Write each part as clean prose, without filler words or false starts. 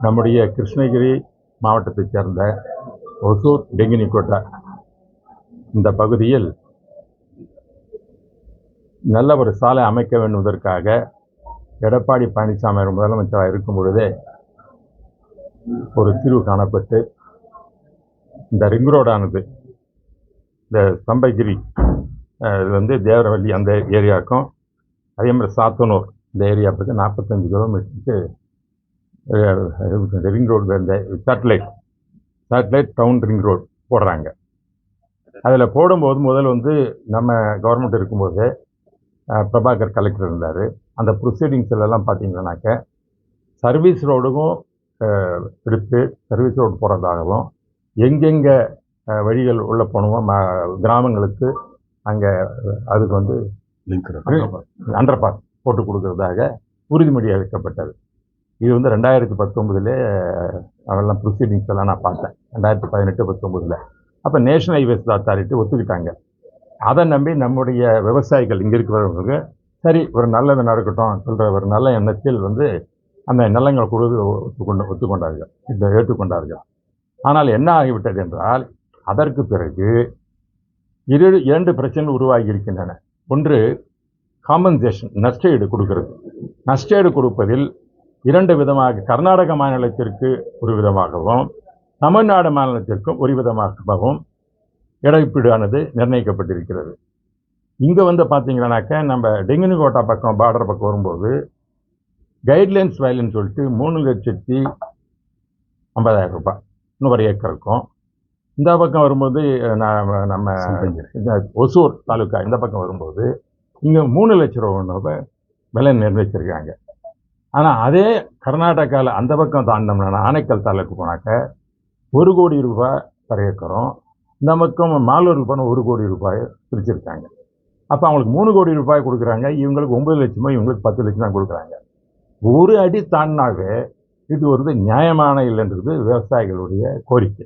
நம்முடைய கிருஷ்ணகிரி மாவட்டத்தைச் சேர்ந்த ஒசூர் டெங்கினிக்கோட்டை இந்த பகுதியில் நல்ல ஒரு சாலை அமைக்க வேண்டுவதற்காக எடப்பாடி பழனிசாமி முதலமைச்சராக இருக்கும் பொழுதே ஒரு தீர்வு காணப்பட்டு இந்த ரிங் ரோடானது இந்த சம்பகிரி தேவரவள்ளி அந்த ஏரியாவுக்கும் அதே மாதிரி சாத்தனூர் இந்த ஏரியாவுக்கு 45 கிலோமீட்டருக்கு ரிங் ரோடு இந்த சேட்டலைட் டவுன் ரிங் ரோடு போடுறாங்க. அதில் போடும்போது முதல் நம்ம கவர்மெண்ட் இருக்கும்போது பிரபாகர் கலெக்டர் இருந்தார். அந்த ப்ரொசீடிங்ஸ்லாம் பார்த்தீங்கன்னாக்க சர்வீஸ் ரோடுக்கும் எடுத்து சர்வீஸ் ரோடு போகிறதாகவும் எங்கெங்கே வழிகள் உள்ள போகணுமோ கிராமங்களுக்கு அங்கே அதுக்கு அண்டர் பாஸ் போட்டு கொடுக்கறதாக உறுதிமொழி அளிக்கப்பட்டது. இது 2019 அவெல்லாம் ப்ரொசீடிங்ஸ் எல்லாம் நான் பார்த்தேன். 2018-19 அப்போ நேஷனல் ஹைவேஸ் அத்தாரிட்டி ஒத்துக்கிட்டாங்க. அதை நம்பி நம்முடைய விவசாயிகள் இங்கே இருக்கிறவங்களுக்கு சரி ஒரு நல்லது நடக்கட்டும் சொல்கிற ஒரு நல்ல எண்ணத்தில் அந்த நிலங்கள் ஒத்துக்கொண்டார்கள், ஏற்றுக்கொண்டார்கள். ஆனால் என்ன ஆகிவிட்டது என்றால் அதற்கு பிறகு இரண்டு பிரச்சனைகள் உருவாகி இருக்கின்றன. ஒன்று காம்பன்சேஷன், நஷ்டஈடு கொடுக்கிறது. நஷ்டஈடு கொடுப்பதில் இரண்டு விதமாக, கர்நாடக மாநிலத்திற்கு ஒரு விதமாகவும் தமிழ்நாடு மாநிலத்திற்கும் ஒரு விதமாகவும் இழப்பீடானது நிர்ணயிக்கப்பட்டிருக்கிறது. இங்கே பார்த்தீங்கன்னாக்க நம்ம டெங்கினிக்கோட்டா பக்கம் பார்டர் பக்கம் வரும்போது கைட்லைன்ஸ் வேல்யூன்னு சொல்லிட்டு 3,50,000 ரூபாய் இன்னொரு ஏக்கருக்கும், இந்த பக்கம் வரும்போது நம்ம ஒசூர் தாலுக்கா இந்த பக்கம் வரும்போது இங்கே 3 லட்ச ரூபாய் விலை நிர்ணயிச்சிருக்காங்க. ஆனால் அதே கர்நாடகாவில் அந்த பக்கம் தாண்டோம்னா ஆனைக்கல் தாலுக்கு போனாக்க 1 கோடி ரூபாய் per ஏக்கரும், இந்த பக்கம் மாலூருக்கு போனால் 1 கோடி ரூபாய் பிரிச்சிருக்காங்க. அப்போ அவங்களுக்கு 3 கோடி ரூபாய் கொடுக்குறாங்க, இவங்களுக்கு 9 லட்சமோ இவங்களுக்கு 10 லட்சம் தான் கொடுக்குறாங்க. ஒரு அடி தாண்டினாவே இது நியாயமான இல்லைன்றது விவசாயிகளுடைய கோரிக்கை.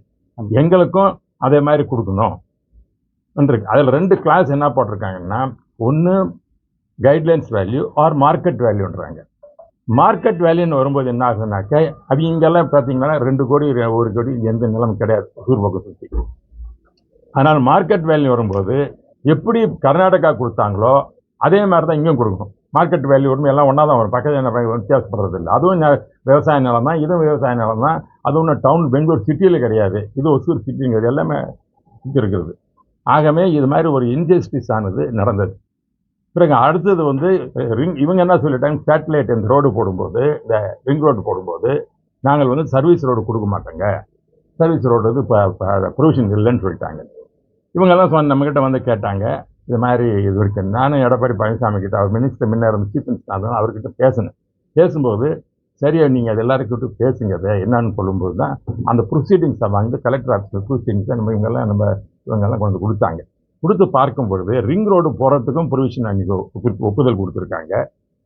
எங்களுக்கும் அதே மாதிரி கொடுக்கணும் இருக்கு. அதில் 2 கிளாஸ் என்ன போட்டிருக்காங்கன்னா, ஒன்று கைட்லைன்ஸ் வேல்யூ ஆர் மார்க்கெட் வேல்யூன்றாங்க. மார்க்கெட் வேல்யூன்னு வரும்போது என்ன ஆகுதுனாக்க அது இங்கெல்லாம் பார்த்தீங்கன்னா 2 கோடி 1 கோடி எந்த நிலம் கிடையாது ஊர்பக்கம் சுற்றி. ஆனால் மார்க்கெட் வேல்யூ வரும்போது எப்படி கர்நாடகா கொடுத்தாங்களோ அதே மாதிரி தான் இங்கேயும் கொடுக்கணும். மார்க்கெட் வேல்யூ உடனே எல்லாம் ஒன்றா தான் வரும், பக்கத்தில் வித்தியாசப்படுறது இல்லை. அதுவும் விவசாய நிலம் தான், இதுவும் விவசாய நிலம் தான். அது ஒன்றும் டவுன் பெங்களூர் சிட்டியில் கிடையாது, இது ஒசூர் சிட்டிங்கிறது எல்லாமே சுற்றி இருக்கிறது. ஆகவே இது மாதிரி ஒரு இன்ஜஸ்டிஸ் ஆனது நடந்தது. பிறகு அடுத்தது இவங்க என்ன சொல்லிட்டாங்க, சேட்டலைட் இந்த ரோடு போடும்போது, இந்த ரிங் ரோடு போடும்போது நாங்கள் சர்வீஸ் ரோடு கொடுக்க மாட்டோங்க, சர்வீஸ் ரோடு இப்போ ப்ரொவிஷன் இல்லைன்னு சொல்லிட்டாங்க. இவங்கெல்லாம் நம்மக்கிட்ட கேட்டாங்க. இது மாதிரி இது வரைக்கும் நானும் எடப்பாடி பழனிசாமி கிட்ட, அவர் மினிஸ்டர் முன்னே இருந்த சீஃப் மினிஸ்டர் தான், அவர்கிட்ட பேசும்போது சரியா நீங்கள் அது எல்லாருக்கிட்ட பேசுங்க, அதை என்னன்னு சொல்லும்போது தான் அந்த ப்ரொசீடிங்ஸை கலெக்டர் ஆஃபீஸில் ப்ரொசீடிங்ஸை இவங்கெல்லாம் கொண்டு கொடுத்தாங்க. கொடுத்து பார்க்கும் பொழுது ரிங் ரோடு போகிறதுக்கும் ப்ரொவிஷன் அன்றைக்கி ஒப்புதல் கொடுத்துருக்காங்க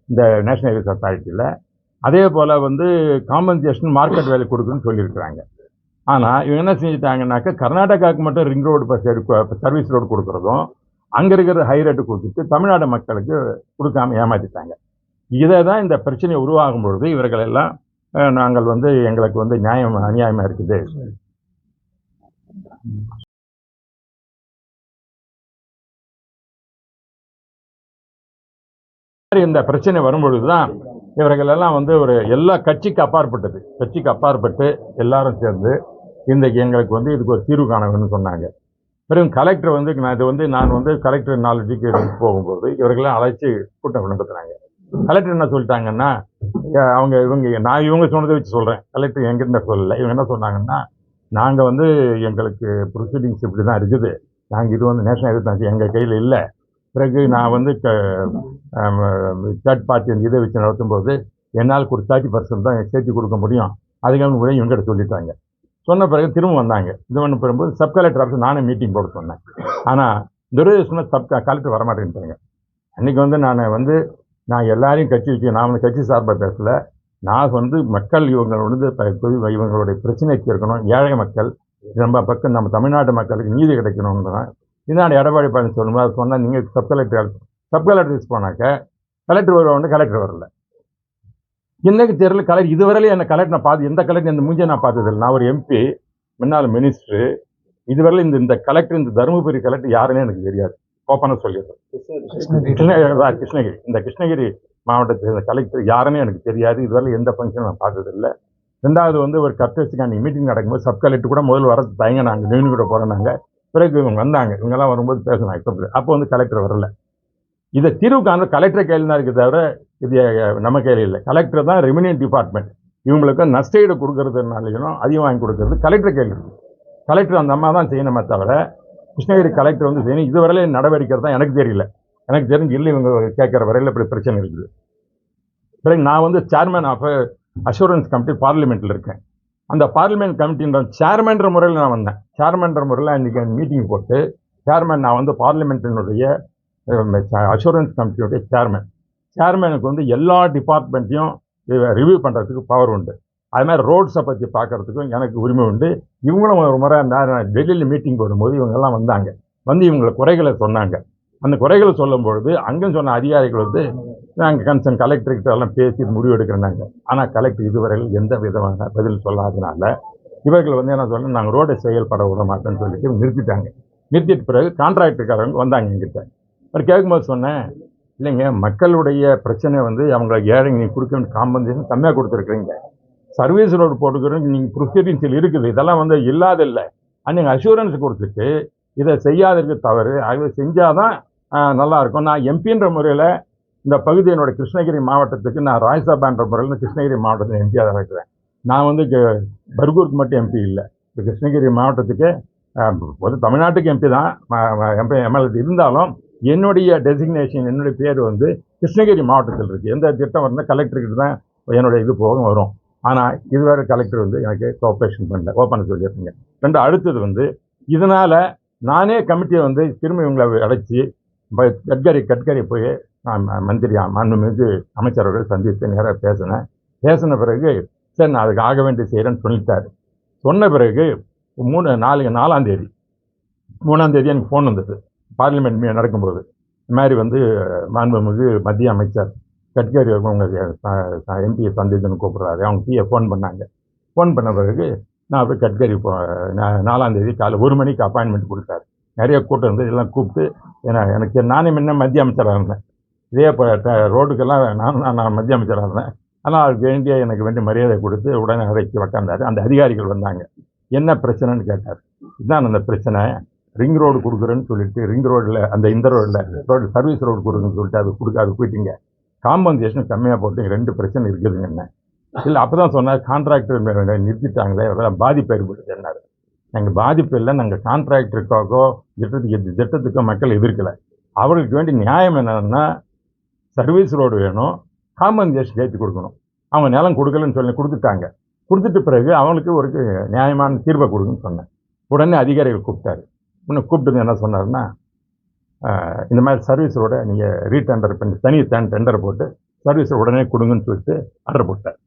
இந்த நேஷனல் ஹைவேஸ் அத்தாரிட்டியில். அதே போல் காம்பன்சேஷன் மார்க்கெட் வேல்யூ கொடுக்குன்னு சொல்லியிருக்கிறாங்க. ஆனால் இவங்க என்ன செஞ்சுட்டாங்கன்னாக்கா கர்நாடகாவுக்கு மட்டும் ரிங் ரோடு சர்வீஸ் ரோடு கொடுக்குறதும் அங்கே இருக்கிற ஹை ரேட்டு கொடுத்துட்டு தமிழ்நாடு மக்களுக்கு கொடுக்காம ஏமாற்றிட்டாங்க. இதை தான் இந்த பிரச்சனை உருவாகும் பொழுது இவர்கள் எல்லாம் நாங்கள் எங்களுக்கு அநியாயமாக இருக்குது. இந்த பிரச்சனை வரும்பொழுது தான் இவர்கள் எல்லாம் ஒரு எல்லா கட்சிக்கு அப்பாற்பட்டு எல்லாரும் சேர்ந்து இன்றைக்கு எங்களுக்கு இதுக்கு ஒரு தீர்வு காண வேணும்னு சொன்னாங்க. பிறகு கலெக்டர் நான் கலெக்டர் நாலேஜுக்கு போகும்போது இவர்களெல்லாம் அழைச்சி கூட்டம் நடத்துனாங்க. கலெக்டர் என்ன சொல்லிட்டாங்கன்னா, இவங்க சொன்னதை வச்சு சொல்கிறேன், கலெக்டர் எங்கிட்ட சொல்லலை. இவங்க என்ன சொன்னாங்கன்னா, நாங்கள் எங்களுக்கு ப்ரொசீடிங்ஸ் இப்படி தான் இருக்குது, நாங்கள் இது நேஷனல் ஹைவே எங்கள் கையில் இல்லை. பிறகு நான் தேர்ட் பார்ட்டி இதை வச்சு நடத்தும்போது என்னால் ஒரு 30% தான் சேர்த்து கொடுக்க முடியும், அதுக்காக கூட இவங்ககிட்ட சொல்லிட்டாங்க. சொன்ன பிறகு திரும்ப வந்தாங்க. இது பண்ண போகும்போது சப் கலெக்டர் ஆஃபீஸ் நானே மீட்டிங் போட சொன்னேன். ஆனால் துரதிருஷ்டம் கலெக்டர் வரமாட்டேன்ட்டாங்க. அன்றைக்கி நான் எல்லாரையும் நான் கட்சி சார்பாக பேசலை. நான் மக்கள் இவங்களுடைய பிரச்சனை தீர்க்கணும், ஏழை மக்கள் நம்ம பக்கம் நம்ம தமிழ்நாட்டு மக்களுக்கு நீதி கிடைக்கணும்னு இதான் எடப்பாடி பழனிசாமி சொல்லும்போது சொன்னால் நீங்கள் சப் கலெக்டர் போனாக்க கலெக்டர் வருவாங்க, கலெக்டர் வரல. எனக்கு தெரியல கலெக்டர் இதுவரையிலும் என்ன கலெக்டர் நான் பார்த்து எந்த கலெக்டர் இந்த மூஞ்சியை நான் பார்த்ததில்லை. நான் ஒரு எம்பி, முன்னாள் மினிஸ்டர். இதுவரையிலும் இந்த கலெக்டர், இந்த தருமபுரி கலெக்டர் யாருன்னே எனக்கு தெரியாது. ஓப்பனாக சொல்லிடுறேன். கிருஷ்ணகிரி, இந்த கிருஷ்ணகிரி மாவட்டத்தில் இந்த கலெக்டர் யாருன்னே எனக்கு தெரியாது. இதுவரையிலும் எந்த ஃபங்க்ஷனும் நான் பார்த்ததில்லை. ரெண்டாவது வந்து ஒரு கர்டஸிக்கு அன்றைக்கி மீட்டிங் நடக்கும்போது சப் கலெக்டர் கூட முதல்ல வர தயங்கினாங்க. நின்று கூட போகிறனாங்க. பிறகு இவங்க வந்தாங்க. இவங்கெல்லாம் வரும்போது பேசினாங்க. அப்போ வந்து கலெக்டர் வரல. இதை தீர்வு காண கலெக்டர் கையில் தான் இருக்குது தவிர இது நம்ம கையில் இல்லை. கலெக்டர் தான் ரெவென்யூ டிபார்ட்மெண்ட். இவங்களுக்கு நஷ்டஈடு கொடுக்கறதுனாலையும் அதிகம் வாங்கி கொடுக்கறது கலெக்டர் கையில் இருக்குது. கலெக்டர் அந்த அம்மா தான் செய்யணுமே தவிர கிருஷ்ணகிரி கலெக்டர் வந்து செய்யணும். இதுவரையில நடவடிக்கை தான் எனக்கு தெரியல. எனக்கு தெரிஞ்சு இல்லை இவங்க கேட்குற வரையில் இப்படி பிரச்சனை இருக்குது. பிறகு நான் வந்து சேர்மேன் ஆஃப் அஷூரன்ஸ் கமிட்டி பார்லிமெண்ட்டில் இருக்கேன். அந்த பார்லிமெண்ட் கமிட்டின்ற சேர்மன்ற முறையில் நான் வந்தேன். சேர்மன்ற முறையில் இன்றைக்கி மீட்டிங் போட்டு சேர்மன் நான் வந்து பார்லிமெண்ட்டினுடைய அஷூரன்ஸ் கமிட்டியுடைய சேர்மேனுக்கு வந்து எல்லா டிபார்ட்மெண்ட்டையும் ரிவ்யூ பண்ணுறதுக்கு பவர் உண்டு. அது மாதிரி ரோட்ஸை பற்றி பார்க்குறதுக்கும் எனக்கு உரிமை உண்டு. இவங்களும் ஒரு முறை நான் டெல்லியில் மீட்டிங் போடும்போது இவங்கெல்லாம் வந்தாங்க. வந்து இவங்களை குறைகளை சொன்னாங்க. அந்த குறைகளை சொல்லும்பொழுது அங்கேயும் சொன்ன அதிகாரிகள் வந்து நாங்கள் கன்சர்ன் கலெக்டர்கிட்ட எல்லாம் பேசி முடிவு எடுக்கிறனாங்க. ஆனால் கலெக்டர் இதுவரையில் எந்த விதமான பதில் சொல்லாதனால இவர்கள் வந்து என்ன சொல்ல நாங்கள் ரோடை செயல்பட விட மாட்டோம்னு சொல்லிட்டு நிறுத்திட்டாங்க. நிறுத்திட்ட பிறகு கான்ட்ராக்டர்காரங்க வந்தாங்க எங்கிட்ட. அவர் கேட்கும்போது சொன்னேன், இல்லைங்க மக்களுடைய பிரச்சனை வந்து அவங்களுக்கு ஏழைங்க நீங்கள் கொடுக்க வேண்டிய காம்பன்சேஷன் கம்மியாக கொடுத்துருக்குறீங்க. சர்வீஸ் ரோடு போட்டுக்கிறோம் நீங்கள் ப்ரொசீடிங்ஸில் இருக்குது. இதெல்லாம் வந்து இல்லாதில்லை. நீங்கள் அஷூரன்ஸ் கொடுத்துட்டு இதை செய்யாததுக்கு தவறு. ஆகவே செஞ்சால் தான் நல்லாயிருக்கும். நான் எம்பின்ற முறையில் இந்த பகுதி என்னோட கிருஷ்ணகிரி மாவட்டத்துக்கு நான் ராஜ்யசபான்ற முறையில் கிருஷ்ணகிரி மாவட்டத்தில் எம்பியாக தான் இருக்கிறேன். நான் வந்து பர்கூருக்கு மட்டும் எம்பி இல்லை. இப்போ கிருஷ்ணகிரி மாவட்டத்துக்கு ஒரு தமிழ்நாட்டுக்கு எம்பி தான் எம்எல்ஏ இருந்தாலும் என்னுடைய டெசிக்னேஷன் என்னுடைய பேர் வந்து கிருஷ்ணகிரி மாவட்டத்தில் இருக்குது. எந்த திட்டம் வரணும் கலெக்டர்கிட்ட தான் என்னுடைய இது போக வரும். ஆனால் இதுவரை கலெக்டர் வந்து எனக்கு கோஆப்ரேஷன் பண்ணல. ஓப்பனாக சொல்லியிருக்கீங்க. ரெண்டு அடுத்தது வந்து இதனால் நானே கமிட்டியை வந்து திரும்ப இவங்களை அழைச்சி கட்கரி போய் மந்திரி மாண்புமிகு அமைச்சர்கள் சந்தித்து நேராக பேசின பிறகு சரி நான் அதுக்கு ஆக வேண்டிய செய்கிறேன்னு சொல்லிட்டார். சொன்ன பிறகு 4ஆம் தேதி எனக்கு ஃபோன் வந்தது. பார்லிமெண்ட் நடக்கும்போது இந்த மாதிரி வந்து மாண்புமிகு மத்திய அமைச்சர் கட்கரி அவங்க எம்பியை சந்தித்துன்னு கூப்பிட்றாரு. அவங்க பிஏ ஃபோன் பண்ணாங்க. ஃபோன் பண்ண பிறகு நான் போய் கட்கரி 4ஆம் தேதி காலை 1 மணிக்கு அப்பாயின்மெண்ட் கொடுத்தாரு. நிறைய கூட்டம் இருந்து எல்லாம் கூப்பிட்டு எனக்கு நானே முன்ன மத்திய அமைச்சராக இருந்தேன். இதே ரோடுக்கெல்லாம் நான் மத்திய அமைச்சராக இருந்தேன். ஆனால் அதுக்கு எனக்கு வேண்டிய மரியாதை கொடுத்து உடனே அழைச்சி உக்காந்தார். அந்த அதிகாரிகள் வந்தாங்க. என்ன பிரச்சனைன்னு கேட்டார். இதுதான் அந்த பிரச்சனை, ரிங் ரோடு கொடுக்குறேன்னு சொல்லிட்டு ரிங் ரோடில் இந்த ரோடு சர்வீஸ் ரோடு கொடுக்குன்னு சொல்லிட்டு அது போயிட்டீங்க. காம்பன்சேஷன் கம்மியாக போட்டு 2 பிரச்சனை இருக்குதுங்க. என்ன இல்லை அப்போ தான் சொன்னார் கான்ட்ராக்டர் நிறுத்திட்டாங்களே அதெல்லாம் பாதிப்பு ஏற்படுத்தினார். நாங்கள் பாதிப்பு இல்லை, நாங்கள் கான்ட்ராக்டருக்காகவோ திட்டத்துக்கோ மக்கள் எதிர்க்கலை. அவர்களுக்கு வேண்டிய நியாயம் என்னன்னா சர்வீஸ் ரோடு வேணும், காம்பன்சேஷன் ஏற்றி கொடுக்கணும். அவங்க நிலம் கொடுக்கலன்னு சொல்லி கொடுத்துட்டாங்க. கொடுத்துட்டு பிறகு அவங்களுக்கு ஒரு நியாயமான தீர்வை கொடுக்குன்னு சொன்னேன். உடனே அதிகாரிகள் கூப்பிட்டாரு. இன்னும் கூப்பிட்டு என்ன சொன்னார்னா இந்த மாதிரி சர்வீஸ் ரோடை நீங்கள் ரீடெண்டர் பண்ணி தனி டெண்டர் போட்டு சர்வீஸ் உடனே கொடுங்கன்னு சொல்லிட்டு ஆர்டர் போட்டார்.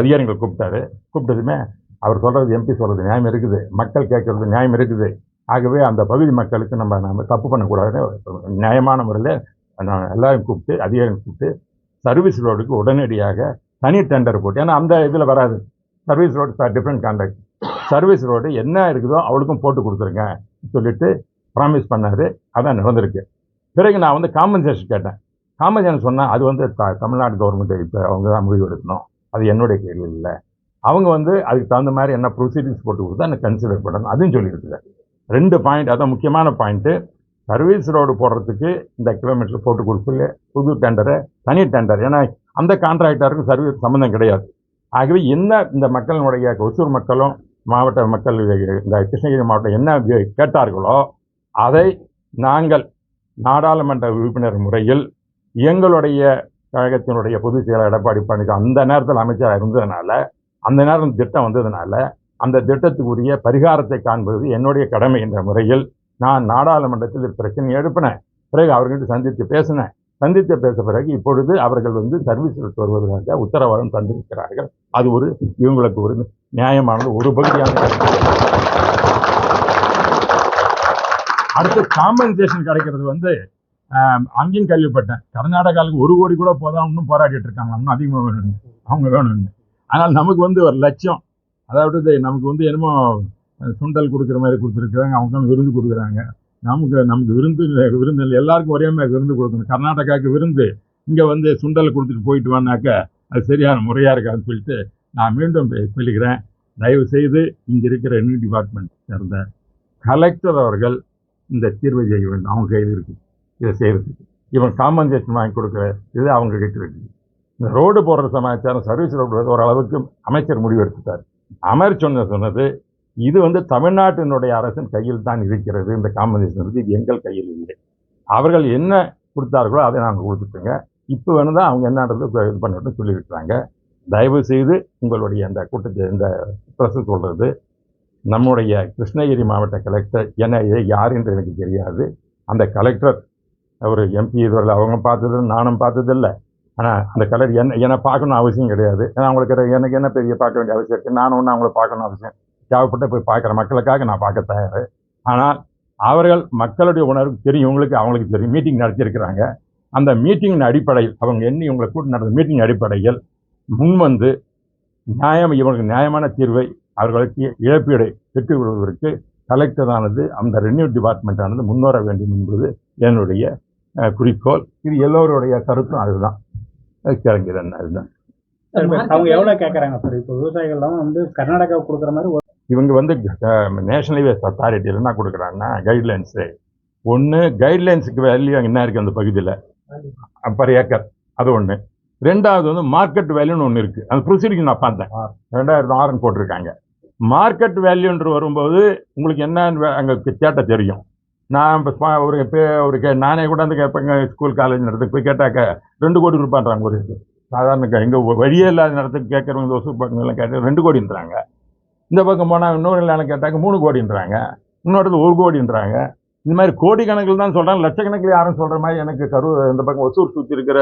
அதிகாரிகள் கூப்பிட்டதுமே அவர் சொல்கிறது எம்பி சொல்கிறது நியாயம் இருக்குது, மக்கள் கேட்குறது நியாயம் இருக்குது. ஆகவே அந்த பகுதி மக்களுக்கு நம்ம தப்பு பண்ணக்கூடாதுன்னு நியாயமான முறையில் நான் எல்லாரும் கூப்பிட்டு அதிகாரிகள் கூப்பிட்டு சர்வீஸ் ரோடுக்கு உடனடியாக தனி டெண்டர் போட்டு, ஏன்னா அந்த இதில் வராது service road different contract, service road என்ன இருக்குதோ அவளுக்கும் போட்டு கொடுத்துருங்க சொல்லிட்டு ப்ராமிஸ் பண்ணார். அதான் நடந்திருக்கு. பிறகு நான் வந்து காம்பன்சேஷன் கேட்டேன். காம்பன்சேஷன் சொன்னால் அது வந்து தமிழ்நாடு கவர்மெண்ட் இப்போ அவங்க தான் முடிவு எடுக்கணும், அது என்னுடைய கேள்வி இல்லை. அவங்க வந்து அதுக்கு தகுந்த மாதிரி என்ன ப்ரொசீடிங்ஸ் போட்டு கொடுத்தா எனக்கு கன்சிடர் பண்ணணும் அதுவும் சொல்லியிருக்குறாரு. 2 பாயிண்ட், அதான் முக்கியமான பாயிண்ட்டு. சர்வீஸ் ரோடு போடுறதுக்கு இந்த கிலோமீட்டர் போட்டு கொடுத்து புது டெண்டரை தனி டெண்டர், ஏன்னா அந்த கான்ட்ராக்டருக்கு சர்வீஸ் சம்மந்தம் கிடையாது. ஆகவே என்ன இந்த மக்களுடைய ஒசூர் மக்களும் மாவட்ட மக்கள் இந்த கிருஷ்ணகிரி மாவட்டம் என்ன கேட்டார்களோ அதை நாங்கள் நாடாளுமன்ற உறுப்பினர் முறையில் எங்களுடைய கழகத்தினுடைய பொதுச் செயலர் எடப்பாடி பழனிசாமி அந்த நேரத்தில் அமைச்சராக இருந்ததுனால, அந்த நேரம் திட்டம் வந்ததுனால அந்த திட்டத்துக்குரிய பரிகாரத்தை காண்பது என்னுடைய கடமை என்ற முறையில் நான் நாடாளுமன்றத்தில் பிரச்சனை எழுப்பினேன். பிறகு அவர்கிட்ட சந்தித்து பேச பிறகு இப்பொழுது அவர்கள் வந்து சர்வீஸ் வருவதற்காக உத்தரவாதம் தந்திருக்கிறார்கள். அது இவங்களுக்கு ஒரு நியாயமானது, ஒரு பகுதியான. அடுத்து காம்பன்சேஷன் கிடைக்கிறது வந்து அங்கேயும் கேள்விப்பட்டேன் கர்நாடகாவுக்கு 1 கோடி கூட போதான் இன்னும் போராடிட்டு இருக்காங்க, இன்னும் அதிகமாக வேணும்னு, அவங்க வேணும்னு. ஆனால் நமக்கு வந்து ஒரு லட்சம், அதாவது நமக்கு வந்து என்னமோ சுண்டல் கொடுக்குற மாதிரி கொடுத்துருக்குறாங்க, அவங்க விருந்து கொடுக்குறாங்க. நமக்கு விருந்து எல்லாருக்கும் ஒரே மாதிரி விருந்து கொடுக்கணும். கர்நாடகாவுக்கு விருந்து இங்கே வந்து சுண்டலை கொடுத்துட்டு போயிட்டு வானாக்க அது சரியான முறையாக இருக்காதுன்னு சொல்லிட்டு நான் மீண்டும் சொல்லிக்கிறேன். தயவு செய்து இங்கே இருக்கிற ரெவென்யூ டிபார்ட்மெண்ட் சேர்ந்த கலெக்டர் அவர்கள் இந்த தீர்வை செய்ய வேண்டும். அவங்க கையில் இருக்குது இதை செய்கிறதுக்கு. இவன் காம்பன்சேஷன் வாங்கி கொடுக்குற இது அவங்க கிட்ட இருக்குது. இந்த ரோடு போடுற சமாச்சாரம், சர்வீஸ் ரோடு ஓரளவுக்கு அமைச்சர் முடிவு எடுத்துட்டார். அமைச்சர் சொன்னது இது வந்து தமிழ்நாட்டினுடைய அரசின் கையில் தான் இருக்கிறது, இந்த காம்பன்சேஷன் இது எங்கள் கையில் இல்லை. அவர்கள் என்ன கொடுத்தார்களோ அதை நாங்கள் கொடுத்துட்டோங்க, இப்போ வேணும் தான் அவங்க என்னன்றது இது பண்ணிட்டு சொல்லியிருக்கிறாங்க. தயவு செய்து உங்களுடைய அந்த கூட்டத்தை இந்த ப்ரெஸ் சொல்கிறது, நம்முடைய கிருஷ்ணகிரி மாவட்ட கலெக்டர் என்ன யார் என்று எனக்கு தெரியாது. அந்த கலெக்டர் ஒரு எம்பி இதுவரை அவங்க பார்த்தது நானும் பார்த்ததில்லை. ஆனால் அந்த கலெக்டர் என்னை பார்க்கணும் அவசியம் கிடையாது. ஏன்னா அவங்களுக்கு எனக்கு என்ன பெரிய பார்க்க வேண்டிய அவசியம் இருக்குது, நானும் ஒன்று அவங்கள பார்க்கணும் அவசியம் தேவைப்பட்ட போய் பார்க்குற மக்களுக்காக நான் பார்க்க தயார். ஆனால் அவர்கள் மக்களுடைய உணர்வு தெரியும், அவங்களுக்கு தெரியும். மீட்டிங் நடத்தியிருக்கிறாங்க. அந்த மீட்டிங்கின் அடிப்படையில் அவங்க எண்ணி உங்களை கூட்டு நடந்த மீட்டிங் அடிப்படையில் முன்வந்து இவங்களுக்கு நியாயமான தீர்வை அவர்களுக்கு இழப்பீடை பெற்றுக் கொள்வதற்கு கலெக்டரானது அந்த ரெவென்யூ டிபார்ட்மெண்ட்டானது முன்வர வேண்டும் என்பது என்னுடைய குறிக்கோள். இது எல்லோருடைய கருத்தும் அதுதான். அதுதான் அவங்க எவ்வளோ கேட்குறாங்க சார்? இப்போ விவசாயிகள்லாம் வந்து கர்நாடகாவுக்கு கொடுக்குற மாதிரி இவங்க வந்து நேஷனல் ஹைவேஸ் அத்தாரிட்டியில் என்ன கொடுக்குறாங்கன்னா கைட்லைன்ஸு. ஒன்று கைட்லைன்ஸுக்கு வேல்யூ என்ன இருக்குது அந்த பகுதியில் பர் ஏக்கர், அது ஒன்று. ரெண்டாவது வந்து மார்க்கெட் வேல்யூன்னு ஒன்று இருக்குது. அந்த ப்ரொசீடிங் நான் பார்த்தேன், 2006 போட்டிருக்காங்க. மார்க்கெட் வேல்யூன்று வரும்போது உங்களுக்கு என்ன அங்கே கேட்ட தெரியும். நான் இப்போ நானே கூட அந்த கேட்பேங்க, ஸ்கூல் காலேஜ் நடத்துக்கு போய் கேட்டாக்க 2 கோடி ரூபாய்ன்றாங்க. ஒரு சாதாரண எங்கள் வழியே இல்லாத நடத்துக்கு கேட்குறவங்க ஒசூர் பக்கங்கள்லாம் கேட்டால் 2 கோடின்றாங்க. இந்த பக்கம் போனால் இன்னொரு நிலம் கேட்டாக்க 3 கோடின்றாங்க, இன்னொருத்தர் 1 கோடின்றாங்க. இந்த மாதிரி கோடிக்கணக்கில் தான் சொல்கிறாங்க, லட்சக்கணக்கில் யாரும் சொல்கிற மாதிரி எனக்கு இந்த பக்கம் ஒசூர் சுற்றி இருக்கிற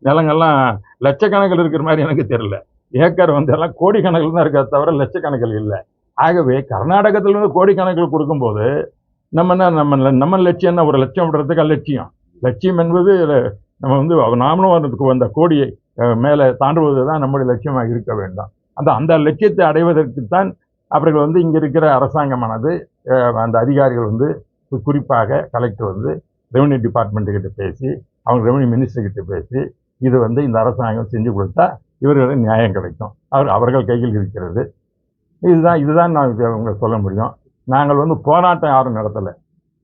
நிலங்கள்லாம் லட்சக்கணக்கில் இருக்கிற மாதிரி எனக்கு தெரியல. ஏக்கர் வந்து எல்லாம் கோடிக்கணக்கில் தான் இருக்கிறத தவிர லட்சக்கணக்கில் இல்லை. ஆகவே கர்நாடகத்திலேருந்து கோடிக்கணக்கில் கொடுக்கும்போது நம்ம லட்சியம் என்ன, ஒரு லட்சம் விடுறதுக்கு லட்சியம் என்பது நம்ம வந்து நாமளும் அந்த கோடியை மேலே தாண்டுவது தான் நம்முடைய லட்சியமாக இருக்க வேண்டாம். அந்த லட்சியத்தை அடைவதற்குத்தான் அவர்கள் வந்து இங்கே இருக்கிற அரசாங்கமானது அந்த அதிகாரிகள் வந்து குறிப்பாக கலெக்டர் வந்து ரெவென்யூ டிபார்ட்மெண்ட்டுக்கிட்ட பேசி அவங்க ரெவென்யூ மினிஸ்டர்கிட்ட பேசி இது வந்து இந்த அரசாங்கம் செஞ்சு கொடுத்தா இவர்களுக்கு நியாயம் கிடைக்கும், அவர்கள் கையில் இருக்கிறது. இதுதான் நான் அவங்க சொல்ல முடியும். நாங்கள் வந்து போராட்டம் யாரும் நடத்தலை.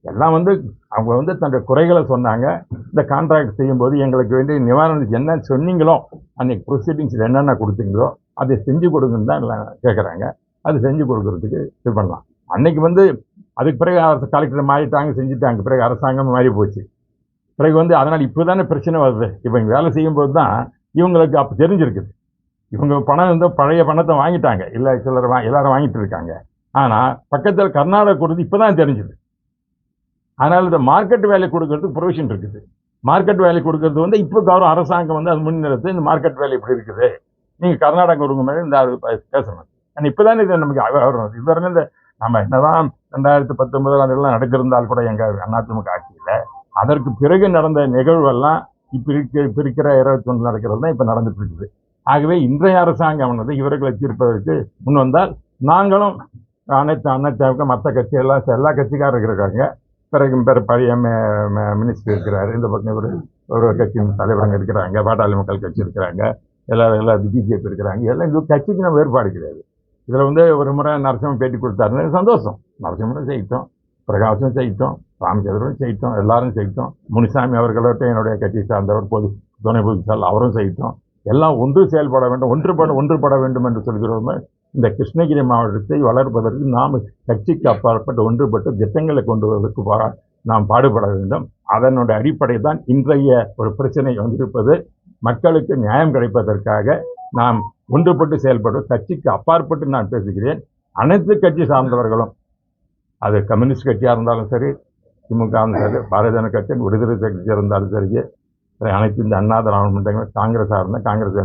எல்லாம் வந்து அவங்க வந்து தன்னுடைய குறைகளை சொன்னாங்க. இந்த கான்ட்ராக்ட் செய்யும்போது எங்களுக்கு வேண்டிய நிவாரணம் என்ன சொன்னீங்களோ, அன்றைக்கி ப்ரொசீடிங்ஸில் என்னென்ன கொடுத்தீங்களோ அதை செஞ்சு கொடுங்கன்னு தான் எல்லாம் கேட்குறாங்க. அது செஞ்சு கொடுக்கறதுக்கு இது பண்ணலாம். அன்றைக்கி வந்து அதுக்கு பிறகு கலெக்டர் மாறிட்டாங்க, செஞ்சுட்டாங்க. பிறகு அரசாங்கம் மாறி போச்சு. பிறகு வந்து அதனால் இப்போ தானே பிரச்சனை வருது. இப்போ இங்கே வேலை செய்யும்போது தான் இவங்களுக்கு அப்போ தெரிஞ்சிருக்குது. இவங்க பணம் வந்து பழைய பணத்தை வாங்கிட்டாங்க, இல்லை சிலர் எல்லாரும் வாங்கிட்டு இருக்காங்க. ஆனால் பக்கத்தில் கர்நாடகா கொடுத்து இப்போ தான் தெரிஞ்சுது. அதனால் இந்த மார்க்கெட் வேலை கொடுக்கறதுக்கு ப்ரொவிஷன் இருக்குது. மார்க்கெட் வேலை கொடுக்கறது வந்து இப்போ கவர்மெண்ட் அரசாங்கம் வந்து அது முன்னிறுத்து இந்த மார்க்கெட் வேலை இப்படி இருக்குது, நீங்கள் கர்நாடகா கொடுங்க மேலே இந்த பேசணும். ஆனால் இப்போ தானே இது நமக்கு வரும். இது வரைக்கும் இந்த நம்ம என்னதான் 2019 நடக்கிருந்தால் கூட எங்கள் அதிமுக ஆட்சியில் அதற்கு பிறகு நடந்த நிகழ்வெல்லாம் இப்போ இருக்கிற 21 நடக்கிறது தான் இப்போ நடந்துட்டு இருக்குது. ஆகவே இன்றைய அரசாங்கம் இவர்களை தீர்ப்பதற்கு முன் வந்தால் நாங்களும் அனைத்து மற்ற கட்சியெல்லாம் எல்லா கட்சிக்காரர்கள் இருக்காங்க. பிறகு பழைய மினிஸ்டர் இருக்கிறாரு, இந்த பக்கம் ஒரு கட்சியின் தலைவரங்க இருக்கிறாங்க, பாட்டாளி மக்கள் கட்சி இருக்கிறாங்க, எல்லாரும் பிஜேபி இருக்கிறாங்க. எல்லாம் இந்த கட்சிக்கு நம்ம வேறுபாடு கிடையாது. இதில் வந்து ஒரு முறை நரசிம்மன் பேட்டி கொடுத்தாருன்னு சந்தோஷம். நரசிம்மனும் செய்யிட்டோம், பிரகாஷும் செய்யிட்டோம், ராமச்சந்திரனும் செய்யிட்டோம், எல்லாரும் செய்யிட்டோம். முனிசாமி அவர்களோட்ட என்னுடைய கட்சி சார்ந்தவர் துணை பொதுச்சால் அவரும் செய்யிட்டோம். எல்லாம் ஒன்று செயல்பட வேண்டும், ஒன்றுபட வேண்டும் என்று சொல்கிறோம். இந்த கிருஷ்ணகிரி மாவட்டத்தை வளர்ப்பதற்கு நாம் கட்சிக்கு அப்பாற்பட்டு ஒன்றுபட்டு திட்டங்களை கொண்டு வருவதற்கு நாம் பாடுபட வேண்டும். அதனுடைய அடிப்படை தான் இன்றைய ஒரு பிரச்சனை வந்திருப்பது. மக்களுக்கு நியாயம் கிடைப்பதற்காக நாம் ஒன்றுபட்டு செயல்படுவோம். கட்சிக்கு அப்பாற்பட்டு நான் பேசுகிறேன். அனைத்து கட்சி சார்ந்தவர்களும், அது கம்யூனிஸ்ட் கட்சியாக இருந்தாலும் சரி, திமுக சரி, பாரதிய ஜனதா கட்சி, விடுதலை கட்சியாக இருந்தாலும் சரி, அனைத்து இந்த அண்ணா திராவிட முன்னேற்ற காங்கிரஸாக இருந்தால் காங்கிரஸ்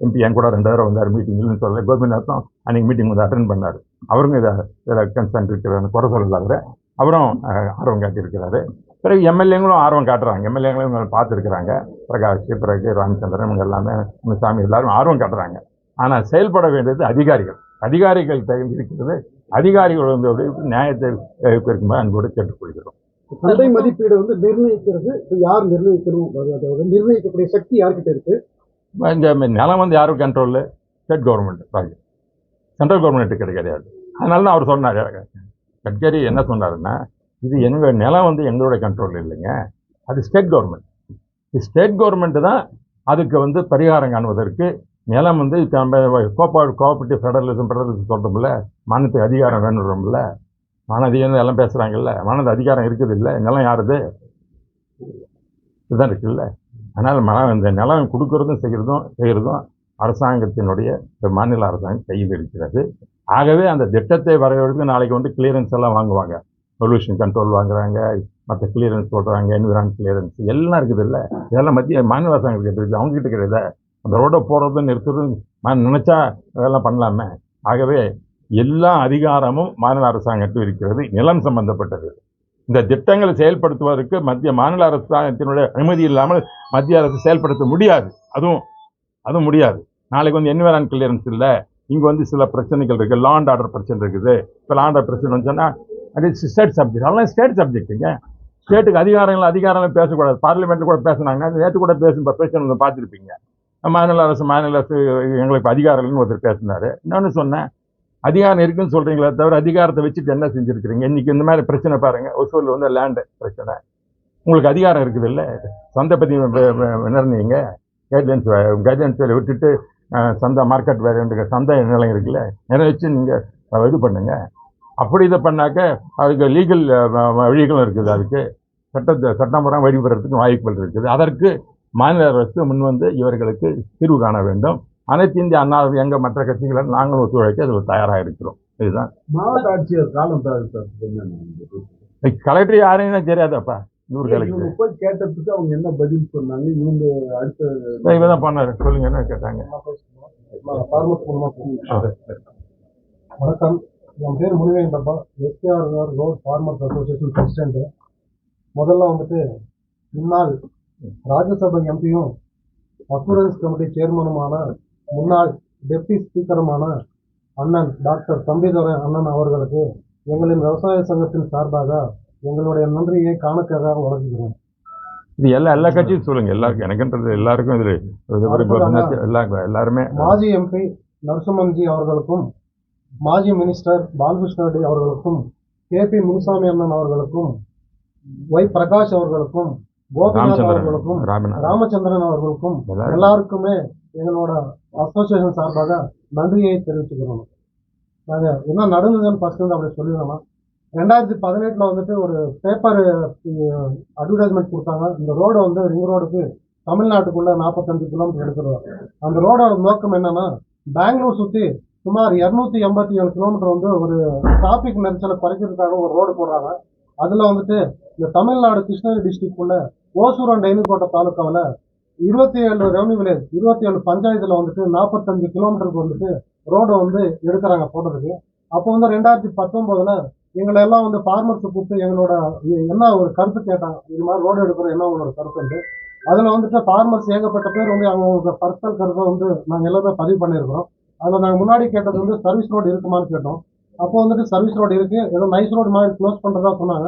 எம்பி என் கூட 2 தடவை வந்தார் மீட்டிங்னு சொல்ல. கோபிநாத்தும் அன்றைக்கி மீட்டிங் வந்து அட்டன் பண்ணார். அவருங்க இதில் கன்சர்ன் இருக்கிறாரு, குறை சொல்லலாத அவரும் ஆர்வம் காட்டியிருக்கிறாரு. பிறகு எம்எல்ஏங்களும் ஆர்வம் காட்டுறாங்க. எம்எல்ஏங்களும் இவங்க பார்த்துருக்குறாங்க. பிரகாஷ், பிறகு ராமச்சந்திரன், இவங்க எல்லாமே முனுசாமி எல்லாரும் ஆர்வம் காட்டுறாங்க. ஆனால் செயல்பட வேண்டியது அதிகாரிகள் இருக்கிறது. அதிகாரிகள் வந்து நியாயத்தை இருக்கும்போது அன்போடு கேட்டுக்கொள்கிறோம். சந்தை மதிப்பீடு வந்து நிர்ணயிக்கிறது யார் நிர்ணயிக்கணும்? அதாவது நிர்ணயிக்கக்கூடிய சக்தி யார்கிட்ட இருக்கு? இங்கே நிலம் வந்து யாரும் கண்ட்ரோலில் state government project, central government கிடையாது. அதனால தான் அவர் சொன்னார், கட்கரி என்ன சொன்னாருன்னா, இது எங்கள் நிலம் வந்து எங்களுடைய கண்ட்ரோல் இல்லைங்க, அது ஸ்டேட் கவர்மெண்ட். ஸ்டேட் கவர்மெண்ட்டு தான் அதுக்கு வந்து பரிகாரம் காணுவதற்கு நிலம் வந்து கோஆபரேட்டிவ் ஃபெடரலிசம் சொல்கிறோம்ல, மாநிலத்துக்கு அதிகாரம் வேணும்ல, மானதிகம் எல்லாம் பேசுகிறாங்கல்ல, மானது அதிகாரம் இருக்குது இல்லை, நிலம் யாருது இதுதான் இருக்குல்ல. அதனால் இந்த நிலம் கொடுக்கறதும் செய்கிறதும் அரசாங்கத்தினுடைய மாநில அரசாங்கம் கையில் இருக்கிறது. ஆகவே அந்த திட்டத்தை வரைவதற்கு நாளைக்கு வந்து கிளியரன்ஸ் எல்லாம் வாங்குவாங்க, பொல்யூஷன் கண்ட்ரோல் வாங்குறாங்க, மற்ற கிளியரன்ஸ் சொல்கிறாங்க, என்விரான் கிளியரன்ஸ் எல்லாம் இருக்குது இல்லை. இதெல்லாம் மத்திய மாநில அரசாங்கத்துக்கு இருக்குது, அவங்ககிட்ட கிடையாது. அந்த ரோடை போகிறதும் நிறுத்துறதும் நினச்சா அதெல்லாம் பண்ணலாமே. ஆகவே எல்லா அதிகாரமும் மாநில அரசாங்கத்தில் இருக்கிறது. நிலம் சம்பந்தப்பட்டது. இந்த திட்டங்களை செயல்படுத்துவதற்கு மாநில அரசாங்கத்தினுடைய அனுமதி இல்லாமல் மத்திய அரசு செயல்படுத்த முடியாது. அதுவும் முடியாது. நாளைக்கு வந்து என்விரான் கிளியரன்ஸ் இல்லை, இங்கே வந்து சில பிரச்சனைகள் இருக்குது, லா அண்ட் ஆர்டர் பிரச்சனை இருக்குது. இப்போ லா அண்ட் ஆர்டர் பிரச்சனை வந்துச்சுன்னா அது ஸ்டேட் சப்ஜெக்ட், அதெல்லாம் ஸ்டேட் சப்ஜெக்ட்டுங்க. ஸ்டேட்டுக்கு அதிகாரங்கள் பேசக்கூடாது. பார்லிமெண்ட்டில் கூட பேசுனாங்க, நேற்று கூட பேசும் பிரச்சனை வந்து பார்த்துருப்பீங்க. மாநில அரசு எங்களுக்கு அதிகாரம் இல்லைன்னு ஒருத்தர் பேசினார். இன்னொன்று சொன்னேன், அதிகாரம் இருக்குன்னு சொல்கிறீங்களே தவிர அதிகாரத்தை வச்சுட்டு என்ன செஞ்சுருக்கிறீங்க? இன்றைக்கி இந்த மாதிரி பிரச்சனை பாருங்கள், ஒசூரில் வந்து லேண்டு பிரச்சனை. உங்களுக்கு அதிகாரம் இருக்குது இல்லை, சந்தை பற்றி நிர்ணயிங்க, கைட்லைன்ஸ் விட்டுட்டு சந்தை மார்க்கெட் வேறு சந்தை நிலையம் இருக்குல்ல, நிறைவேற்றி நீங்கள் இது பண்ணுங்க. அப்படி இதை பண்ணாக்க அதுக்கு லீகல் வழிகளும் இருக்குது, அதுக்கு சட்டமுறை வழிபடுறதுக்கு வாய்ப்புகள் இருக்குது. அதற்கு மாநில அரசு முன்வந்து இவர்களுக்கு தீர்வு காண வேண்டும். அனைத்து இந்திய அண்ணா எங்கள் மற்ற கட்சிகளை நாங்களும் ஒத்துழைக்க அதில் தயாராக இருக்கிறோம். இதுதான் மாவட்ட ஆட்சியர் காலம் கலெக்டர் யாரையும் தான் தெரியாதப்பா. போய் கேட்டதுக்கு அவங்க என்ன பதில் சொன்னாங்க? இவங்க அடுத்த இவதான் பண்ணாரு, சொல்லுங்க என்ன கேட்டாங்க. வணக்கம், என் பேர் Munivengappa, SKR road farmers association president. முதல்ல வந்துட்டு முன்னாள் ராஜ்யசபா எம்பியும் அசூரன்ஸ் கமிட்டி சேர்மனுமான முன்னாள் டெப்டி ஸ்பீக்கருமான அண்ணன் டாக்டர் தம்பிதுரை அண்ணன் அவர்களுக்கு எங்களின் விவசாய சங்கத்தின் சார்பாக எங்களுடைய நன்றியை காணக்காக வழங்குகிறோம். இது எல்லா கட்சியும் சொல்லுங்க, எல்லாருக்கும் எனக்குன்றது எல்லாருக்கும் இது எல்லாருமே. மாஜி எம்பி நரசிம்மன்ஜி அவர்களுக்கும், மாஜி மினிஸ்டர் பாலகிருஷ்ண ரெட்டி அவர்களுக்கும், கேபி முனுசாமி அண்ணன் அவர்களுக்கும், ஒய் பிரகாஷ் அவர்களுக்கும், கோபிநாத் அவர்களுக்கும், ராமச்சந்திரன் அவர்களுக்கும் எல்லாருக்குமே எங்களோட அசோசியேஷன் சார்பாக நன்றியை தெரிவிச்சுக்கிறோம். நாங்கள் என்ன நடந்ததுன்னு ஃபர்ஸ்ட் வந்து அப்படி சொல்லிடணும்னா, 2018 வந்துட்டு ஒரு பேப்பர் அட்வர்டைஸ்மெண்ட் கொடுத்தாங்க. இந்த ரோடு வந்து ரிங் ரோடுக்கு தமிழ்நாட்டுக்குள்ள 45 கிலோமீட்டர் எடுத்துருவோம். அந்த ரோடோட நோக்கம் என்னன்னா, பெங்களூர் சுற்றி சுமார் 287 கிலோமீட்டர் வந்து ஒரு டிராபிக் நெரிசலை குறைக்கிறதுக்காக ஒரு ரோடு போடுறாங்க. அதில் வந்துட்டு இந்த தமிழ்நாடு கிருஷ்ணகிரி டிஸ்ட்ரிக்ட்குள்ள ஓசூர் அண்ட் ஐநூர்கோட்டை தாலுக்காவில் 27 ரெவன்யூ வில்லேஜ் 27 பஞ்சாயத்தில் வந்துட்டு 45 கிலோமீட்டருக்கு வந்துட்டு ரோடை வந்து எடுக்கிறாங்க போடுறதுக்கு. அப்போ வந்து 2019 எங்களை எல்லாம் வந்து ஃபார்மர்ஸை கூப்பிட்டு எங்களோட என்ன ஒரு கருத்து கேட்டாங்க, இது மாதிரி ரோடு எடுக்கிறோம், என்ன உங்களோட கருத்துண்டு. அதில் வந்துட்டு ஃபார்மர்ஸ் ஏகப்பட்ட பேர் வந்து அவங்க பர்சனல் கருத்தை வந்து நாங்கள் எல்லாமே பதிவு பண்ணியிருக்கிறோம். அதில் நாங்கள் முன்னாடி கேட்டது வந்து சர்வீஸ் ரோடு இருக்குமான்னு கேட்டோம். அப்போ வந்துட்டு சர்வீஸ் ரோடு இருக்குது, ஏதோ நைஸ் ரோடு மாதிரி க்ளோஸ் பண்ணுறதா சொன்னாங்க.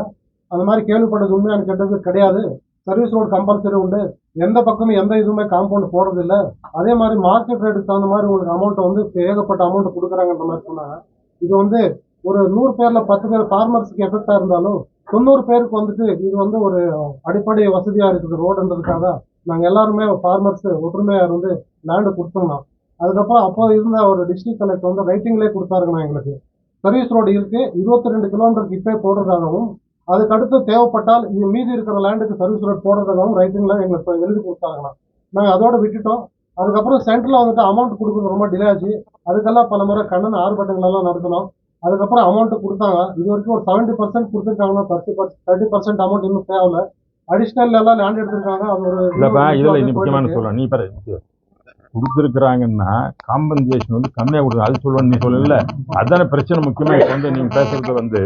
அந்த மாதிரி கேள்விப்பட்டது உண்மையான கேட்டது கிடையாது. சர்வீஸ் ரோடு கம்பல்சரி உண்டு, எந்த பக்கமும் எந்த இதுவுமே காம்பவுண்ட் போடுறதில்லை. அதே மாதிரி மார்க்கெட் ரேட்டுக்கு தகுந்த மாதிரி உங்களுக்கு அமௌண்ட்டை வந்து ஏகப்பட்ட அமௌண்ட்டு கொடுக்குறாங்கன்ற மாதிரி சொன்னாங்க. இது வந்து ஒரு 100 பேரில் 10 பேர் ஃபார்மர்ஸுக்கு எஃபெக்டாக இருந்தாலும் 90 பேருக்கு வந்துட்டு இது வந்து ஒரு அடிப்படை வசதியாக இருக்குது ரோடுன்றதுக்காக நாங்கள் எல்லாருமே ஃபார்மர்ஸ் ஒற்றுமையாக இருந்து லேண்டு கொடுத்துருந்தோம். அதுக்கப்புறம் அப்போ இருந்த ஒரு டிஸ்ட்ரிக்ட் கலெக்டர் வந்து ரைட்டிங்லேயே கொடுத்தாருங்கண்ணா, எங்களுக்கு சர்வீஸ் ரோடு இருக்குது 22 கிலோமீட்டருக்கு இப்போ போடுறதாகவும், அதுக்கடுத்து தேவைப்பட்டால் மீதி இருக்கிற லேண்டுக்கு சர்வீஸ் ரோடு போடுறதாகவும் ரைட்டிங்கில் எங்களுக்கு எழுதி கொடுத்தாங்கண்ணா. நாங்கள் அதோட விட்டுட்டோம். அதுக்கப்புறம் சென்ட்ரலில் வந்துட்டு அமௌண்ட் கொடுக்குறது ரொம்ப டிலே ஆச்சு. அதுக்கெல்லாம் பல முறை கண்ணன் ஆர்ப்பாட்டங்களெல்லாம் நடத்தினோம். அதுக்கப்புறம் அமௌண்ட்டு கொடுத்தாங்க. இது வரைக்கும் ஒரு 70% கொடுத்துருக்காங்கன்னா 30% அமௌண்ட் இன்னும் தேவையில்லை. அடிஷ்னல் எல்லாம் லேண்ட் எடுத்திருக்காங்க. அது ஒரு இதில் முக்கியமான சொல்லலாம். நீ பாரு, கொடுத்துருக்குறாங்கன்னா காம்பன்சேஷன் வந்து கம்மியாக கொடுங்க, அது சொல்லணும். நீ சொல்லல, அதுதானே பிரச்சனை. முக்கியமாக இப்போ வந்து நீங்கள் பேசுறது வந்து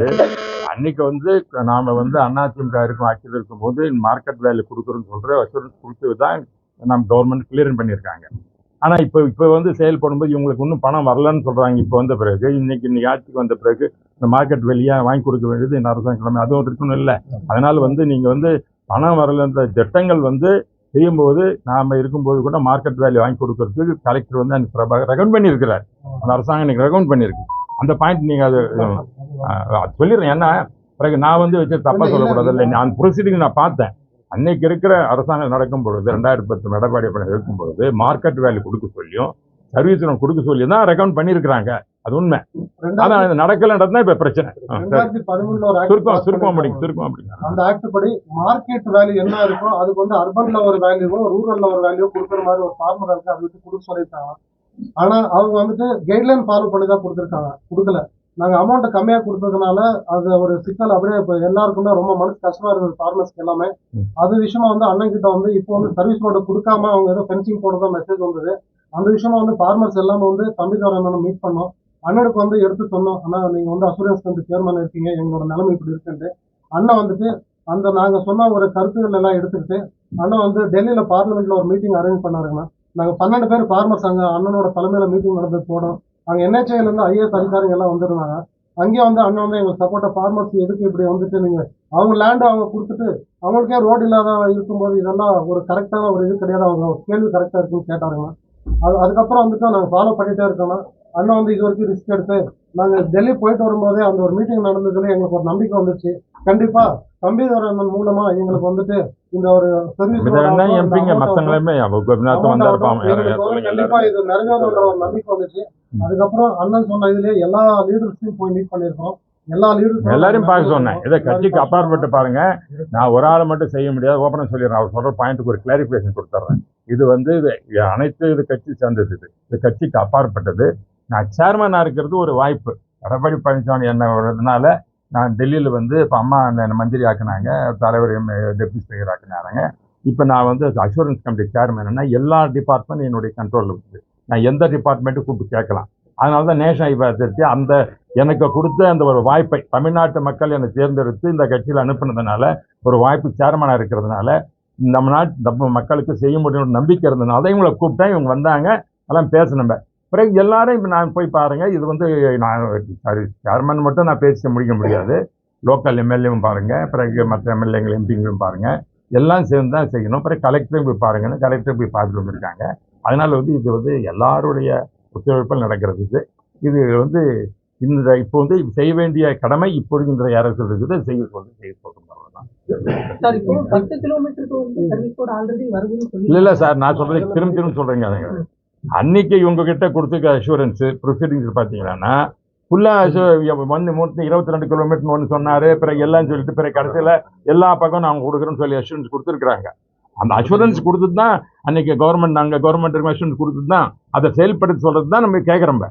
அன்னைக்கு வந்து நாம் வந்து அதிமுக இருக்கும் ஆட்சியில் இருக்கும்போது மார்க்கெட் வேல்யூ கொடுக்குறோன்னு சொல்கிற அஷூரன்ஸ் கொடுத்து தான் நம்ம கவர்மெண்ட் கிளியர் பண்ணியிருக்காங்க. ஆனால் இப்போ வந்து செயல்படும்போது இவங்களுக்கு இன்னும் பணம் வரலன்னு சொல்கிறாங்க. இப்போ வந்த பிறகு இன்னைக்கு ஆட்சிக்கு வந்த பிறகு இந்த மார்க்கெட் வேலையாக வாங்கி கொடுக்க வேண்டியது இந்த அரசாங்க கிழமை அதுவும் இருக்கணும் இல்லை. அதனால் வந்து நீங்கள் வந்து பணம் வரலன்ற திட்டங்கள் வந்து செய்யும்போது நாம் இருக்கும்போது கூட மார்க்கெட் வேல்யூ வாங்கி கொடுக்கறதுக்கு கலெக்டர் வந்து அன்னைக்கு பிரபாகர் ரெக்கமெண்ட் பண்ணியிருக்கிறார். அந்த அரசாங்கம் இன்னைக்கு ரெக்கமெண்ட் பண்ணியிருக்கு. அந்த பாயிண்ட் நீங்கள் அது சொல்லிடுறேன். ஏன்னா பிறகு நான் வந்து வச்சு தப்பாக சொல்லக்கூடாது இல்லை. நான் ப்ரொசீடிங் நான் பார்த்தேன். அன்னைக்கு இருக்கிற அரசாங்கம் நடக்கும் பொழுது 2010 எடப்பாடி இருக்கும்பொழுது மார்க்கெட் வேல்யூ கொடுக்க சொல்லியும் சர்வீஸ் கொடுக்க சொல்லி தான் ரெக்கமெண்ட் பண்ணியிருக்கிறாங்க. அது உண்மை. அதான் இது நடக்கலன்றதுதான் இப்ப பிரச்சனை. 2013 சுருக்கம் முடியும். அந்த ஆக்ட் படி மார்க்கெட் வேல்யூ என்ன இருக்கோ அதுக்கு வந்து அர்பன்ல ஒரு வேல்யூவும் ரூரல்ல ஒரு வேல்யூ கொடுக்குற மாதிரி ஒரு ஃபார்முலா இருக்கு. அது வச்சு கொடுக்க சொல்லியிருக்காங்க. ஆனா அவங்க வந்துட்டு கைட்லைன் ஃபாலோ பண்ணி தான் கொடுத்துருக்காங்க. கொடுக்கல. நாங்க அமௌண்ட் கம்மியா கொடுத்ததுனால அது ஒரு சிக்கல். அப்படியே இப்போ எல்லாருக்குமே ரொம்ப மனசு கஷ்டமா இருக்குது ஃபார்மர்ஸ்க்கு எல்லாமே. அது விஷயமா வந்து அண்ணன் கிட்ட வந்து இப்போ வந்து சர்வீஸ் ரோடு கொடுக்காம அவங்க ஏதோ ஃபென்சிங் போடுறதா மெசேஜ் வந்தது. அந்த விஷயமா வந்து ஃபார்மர்ஸ் எல்லாமே வந்து தம்பிக்கார அண்ணனை மீட் பண்ணோம். அண்ணனுக்கு வந்து எடுத்து சொன்னோம், ஆனா நீங்க வந்து அசூரன்ஸ் கம்பெனி சேர்மன் இருக்கீங்க, எங்களோட நிலைமை இப்படி இருக்குன்ட்டு. அண்ணன் வந்துட்டு அந்த நாங்க சொன்ன ஒரு கருத்துக்கள் எல்லாம் எடுத்துக்கிட்டு அண்ணன் வந்து டெல்லியில பார்லிமெண்ட்ல ஒரு மீட்டிங் அரேஞ்ச் பண்ணாருங்கண்ணா. நாங்க 12 பேர் ஃபார்மர்ஸ் அங்க அண்ணனோட தலைமையில மீட்டிங் நடந்தது போனோம். அங்க NHAல இருந்து IAS அதிகாரிகள் எல்லாம் வந்திருந்தாங்க. அங்கேயே வந்து அண்ணன் வந்து எங்களுக்கு சப்போர்ட்டா ஃபார்மர்ஸ் எதுக்கு இப்படி வந்துட்டு நீங்க அவங்க லேண்ட் அவங்க கொடுத்துட்டு அவங்களுக்கே ரோடு இல்லாத இருக்கும்போது இதெல்லாம் ஒரு கரெக்டான ஒரு இது கிடையாது. அவங்க கேள்வி கரெக்டா இருக்குன்னு கேட்டாருங்கண்ணா. அதுக்கப்புறம் வந்துட்டு நாங்கள் ஃபாலோ பண்ணிட்டே இருக்கோம்னா அண்ணன் வந்து இது வரைக்கும் ரிஸ்க் எடுத்து நாங்கள் டெல்லி போயிட்டு வரும்போதே அந்த ஒரு மீட்டிங் நடந்ததுல எங்களுக்கு ஒரு நம்பிக்கை வந்துச்சு. கண்டிப்பா தம்பிதுரை அண்ணன் மூலமா எங்களுக்கு வந்துட்டு இந்த ஒரு சர்வீஸ் கண்டிப்பா இது நிறைவேறுன்ற ஒரு நம்பிக்கை வந்துச்சு. அதுக்கப்புறம் அண்ணன் சொன்ன இதுலயே எல்லா லீடர்ஸையும் போய் மீட் பண்ணியிருக்கோம். எல்லாரையும் பார்க்க சொன்னேன். இதை கட்சிக்கு அப்பாற்பட்டு பாருங்க. நான் ஒரு ஆளை மட்டும் செய்ய முடியாது, ஓப்பனாக சொல்லிடுறேன். அவர் சொல்ற பாயிண்ட்டுக்கு ஒரு கிளாரிஃபிகேஷன் கொடுத்துட்றேன். இது வந்து அனைத்து இது கட்சி சேர்ந்தது. இது கட்சிக்கு அப்பாற்பட்டது. நான் சேர்மனாக இருக்கிறது ஒரு வாய்ப்பு. எடப்பாடி பழனிசாமி என்ன வரதுனால நான் டெல்லியில் வந்து இப்போ அம்மா என்ன மந்திரி ஆக்குனாங்க, தலைவர் டெப்டி ஸ்பீக்கர் ஆக்குனாங்க. இப்போ நான் வந்து அஷூரன்ஸ் கமிட்டி சேர்மன்னா எல்லா டிபார்ட்மெண்ட் என்னுடைய கண்ட்ரோலில் இருக்குது. நான் எந்த டிபார்ட்மெண்ட்டும் கூப்பிட்டு கேட்கலாம். அதனால தான் நேஷனல் ஐபாத்திருச்சு அந்த எனக்கு கொடுத்த அந்த ஒரு வாய்ப்பை தமிழ்நாட்டு மக்கள் என்னை தேர்ந்தெடுத்து இந்த கட்சியில் அனுப்புனதுனால ஒரு வாய்ப்பு சேர்மனாக இருக்கிறதுனால நம்ம மக்களுக்கு செய்ய முடியும் நம்பிக்கை இருந்ததுனால தான் இவங்களை கூப்பிட்டேன். இவங்க வந்தாங்க, எல்லாம் பேசணும். பிறகு எல்லாரும் இப்போ நான் போய் பாருங்கள். இது வந்து நான் சேர்மன் மட்டும் நான் பேச முடியாது. லோக்கல் எம்எல்ஏவும் பாருங்கள், பிறகு மற்ற எம்எல்ஏங்களும் எம்பிங்களும் பாருங்கள், எல்லாம் சேர்ந்து தான் செய்யணும். பிறகு கலெக்டரையும் போய் பாருங்கன்னு கலெக்டரை போய் பார்த்துட்டு வந்திருக்காங்க. அதனால் வந்து இது வந்து எல்லாருடைய ஒத்துழைப்பில் நடக்கிறது. இது வந்து இப்போ வந்து செய்ய வேண்டிய கடமை இப்பொழுது இன்றைய அரசு இருக்குது. செய்ய போகும். இல்லை சார், நான் சொல்றது திரும்ப சொல்றேங்க. அன்னைக்கு இவங்க கிட்ட கொடுத்துக்க அஷூரன்ஸ் ப்ரொசீடிங்ஸ் பார்த்தீங்கன்னா ஃபுல்லாக 22 கிலோமீட்டர்னு ஒன்று சொன்னார். பிறகு எல்லாம் சொல்லிட்டு பிறகு கடைசியில் எல்லா பக்கம் நாங்கள் கொடுக்குறோன்னு சொல்லி அஷூரன்ஸ் கொடுத்துருக்குறாங்க. அந்த அஷூரன்ஸ் கொடுத்துட்டு தான் அன்னைக்கு கவர்மெண்ட் அஷூரன்ஸ் கொடுத்துட்டு தான் அதை செயல்படுத்தி சொல்கிறது தான் நம்ம கேட்குறோம்.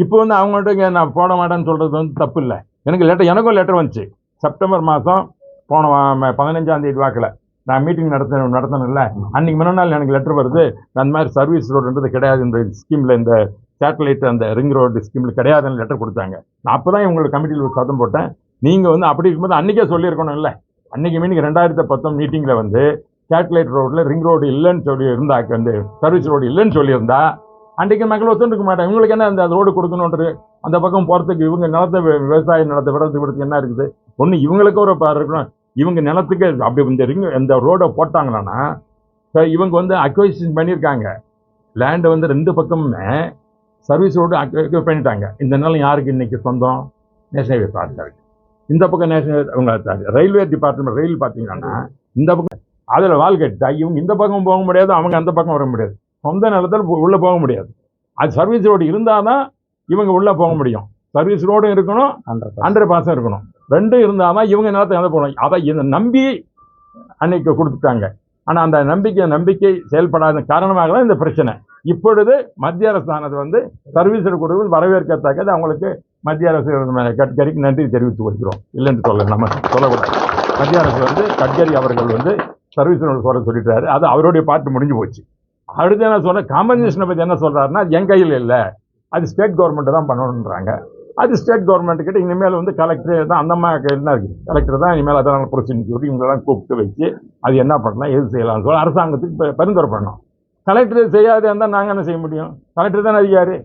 இப்போ வந்து அவங்கள்ட்ட நான் போட மாட்டேன்னு சொல்கிறது வந்து தப்பு இல்லை. எனக்கும் லெட்டர் வந்துச்சு. செப்டம்பர் மாதம் போன 15ஆம் தேதி வாக்கில் நான் மீட்டிங் நடத்தணும்ல, அன்றைக்கி முன்னாள் நாள் எனக்கு லெட்டர் வருது. அந்த மாதிரி சர்வீஸ் ரோடுன்றது கிடையாது இந்த ஸ்கீமில், இந்த சேட்டலைட் அந்த ரிங் ரோடு ஸ்கீமில் கிடையாதுன்னு லெட்டர் கொடுத்தாங்க. நான் அப்போ தான் இவங்களுக்கு கமிட்டியில் ஒரு சத்தம் போட்டேன். நீங்கள் வந்து அப்படி இருக்கும்போது அன்றைக்கே சொல்லியிருக்கணும் இல்லை. அன்றைக்கி மீனிங் 2019 மீட்டிங்கில் வந்து சேட்டலைட் ரோடில் ரிங் ரோடு இல்லைன்னு சொல்லி இருந்தாக்க, அந்த சர்வீஸ் ரோடு இல்லைன்னு சொல்லியிருந்தா அன்றைக்கு மக்கள் ஒத்துருக்க மாட்டாங்க. இவங்களுக்கு என்ன அந்த ரோடு கொடுக்கணுன்றது, அந்த பக்கம் போகிறதுக்கு இவங்க நிலத்தை விவசாய நிலத்தை விடுறதுக்கு என்ன இருக்குது? ஒன்று இவங்களுக்கு ஒரு இருக்கணும். இவங்க நிலத்துக்கு அப்படி இந்த ரோடை போட்டாங்கன்னா இவங்க வந்து அக்வைசிஷன் பண்ணியிருக்காங்க. லேண்டை வந்து 2 பக்கமுமே சர்வீஸ் ரோடு அக்வை பண்ணிட்டாங்க. இந்த நிலம் யாருக்கு இன்னைக்கு சொந்தம்? நேஷனல் ஹைவே பார்த்தாருக்கு. இந்த பக்கம் நேஷனல் அவங்க ரயில்வே டிபார்ட்மெண்ட் ரயில் பார்த்தீங்கன்னா இந்த பக்கம் அதில் வால் கட்டா இவங்க இந்த பக்கம் போக முடியாது, அவங்க அந்த பக்கம் வர முடியாது. சொந்த நிலத்தில் உள்ளே போக முடியாது. அது சர்வீஸ் ரோடு இருந்தால் தான் இவங்க உள்ளே போக முடியும். சர்வீஸ் ரோடும் இருக்கணும், 100% இருக்கணும். 2 இருந்தால் தான் இவங்க நிலத்தை எந்த போகணும். அதை இதை நம்பி அன்னைக்கு கொடுத்துட்டாங்க. ஆனால் அந்த நம்பிக்கை செயல்படாத காரணமாக தான் இந்த பிரச்சனை. இப்பொழுது மத்திய அரசானது வந்து சர்வீஸ் கொடுத்து வரவேற்கத்தக்கது. அவங்களுக்கு மத்திய அரசு கட்கரிக்கு நன்றி தெரிவித்து வருகிறோம். இல்லைன்னு நம்ம சொல்லக்கூடாது. மத்திய அரசு வந்து கட்கரி அவர்கள் வந்து சர்வீஸ் ரோடு சொல்லிட்டாரு. அது அவருடைய பார்த்து முடிஞ்சு போச்சு. அடுத்து என்ன சொல்ற காம்பன்சேஷனை பற்றி என்ன சொல்றாருன்னா என் கையில் இல்லை, அது ஸ்டேட் கவர்மெண்ட் தான் பண்ணணுன்றாங்க. அது ஸ்டேட் கவர்மெண்ட் கிட்ட இனிமேல் வந்து கலெக்டர் தான், அந்த மாதிரி என்ன இருக்குது, கலெக்டர் தான் இனிமேல் அதெல்லாம் ப்ரொசீஜர் சொல்லி இவங்களெல்லாம் கூப்பிட்டு வச்சு அது என்ன பண்ணலாம் எது செய்யலாம்னு சொல்லி அரசாங்கத்துக்கு பரிந்துரை பண்ணோம். கலெக்டர் செய்யாத இருந்தால் நாங்கள் என்ன செய்ய முடியும்? கலெக்டர் தானே அதிகாரி.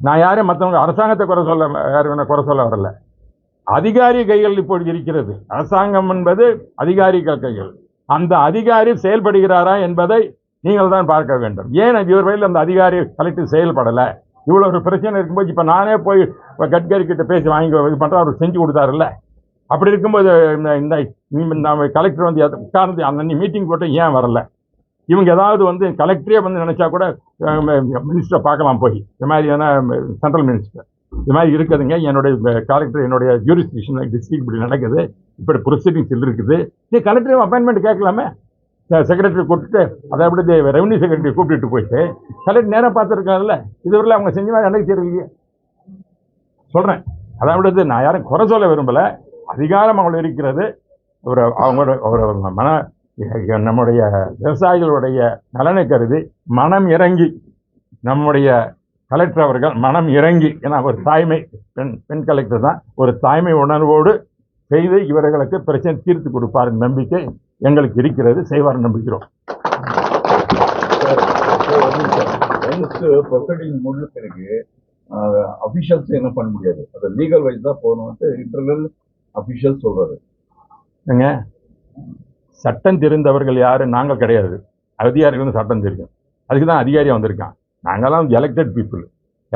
நான் யாரையும் மற்றவங்க அரசாங்கத்தை குறை சொல்ல, யாரும் என்ன குறை சொல்ல வரல. அதிகாரி கைகள் இப்பொழுது இருக்கிறது. அரசாங்கம் என்பது அதிகாரிகள் கைகள். அந்த அதிகாரி செயல்படுகிறாரா என்பதை நீங்கள் தான் பார்க்க வேண்டும். ஏன் இவர் வரையில் அந்த அதிகாரி கலெக்டர் செயல்படலை? இவ்வளோ ஒரு பிரச்சனை இருக்கும்போது இப்போ நானே போய் கட்கரி கிட்ட பேசி வாங்கி இது பண்ணுறேன், அவர் செஞ்சு கொடுத்தாருல்ல. அப்படி இருக்கும்போது நம்ம கலெக்டர் வந்து உட்கார்ந்து அந்த மீட்டிங் போட்டு ஏன் வரல? இவங்க ஏதாவது வந்து கலெக்டரே வந்து நினச்சா கூட மினிஸ்டரை பார்க்கலாம் போய், இந்த மாதிரியான சென்ட்ரல் மினிஸ்டர் இது மாதிரி இருக்குதுங்க, என்னுடைய கலெக்டர் என்னுடைய ஜூரிஸ்டிக்ஷன் டிஸ்ட்ரிக்ட் இப்படி நடக்குது, இப்படி ப்ரொசீடிங்ஸ் இருக்குது, நீ கலெக்டர் அப்பாயின்மெண்ட் கேட்கலாமே. செக்ரட்டரி கூப்பிட்டு அதை அப்படி ரெவன்யூ செக்ரட்டரி கூப்பிட்டு போயிட்டு கலெக்டர் நேராக பார்த்துருக்காங்கல்ல. இதுவரையில் அவங்க செஞ்ச மாதிரி எனக்கு தெரியலையே சொல்கிறேன். அதாவது நான் யாரும் குறை சொல்ல விரும்பலை. அதிகாரம் அவங்களுக்கு இருக்கிறது. அவங்களோட மன நம்முடைய விவசாயிகளுடைய நலனை கருதி மனம் இறங்கி நம்முடைய கலெக்டர் அவர்கள் மனம் இறங்கி, ஏன்னா ஒரு தாய்மை பெண் கலெக்டர் தான், ஒரு தாய்மை உணர்வோடு செய்து இவர்களுக்கு பிரச்சனை தீர்த்து கொடுப்பார் நம்பிக்கை எங்களுக்கு இருக்கிறது. செய்வார் நம்பிக்கிறோம். பிறகு அபிஷியல்ஸ் என்ன பண்ண முடியாது, அது லீகல் வைஸ் தான் போகணும். இன்டர்னல் அபிஷியல் சொல்றாரு. ஏங்க, சட்டம் தெரிந்தவர்கள் யாரு? நாங்கள் கிடையாது. அதிகாரிகளும் சட்டம் தெரியும். அதுக்கு தான் அதிகாரியாக வந்திருக்கான். நாங்களாம் எலெக்டட் பீப்புள்.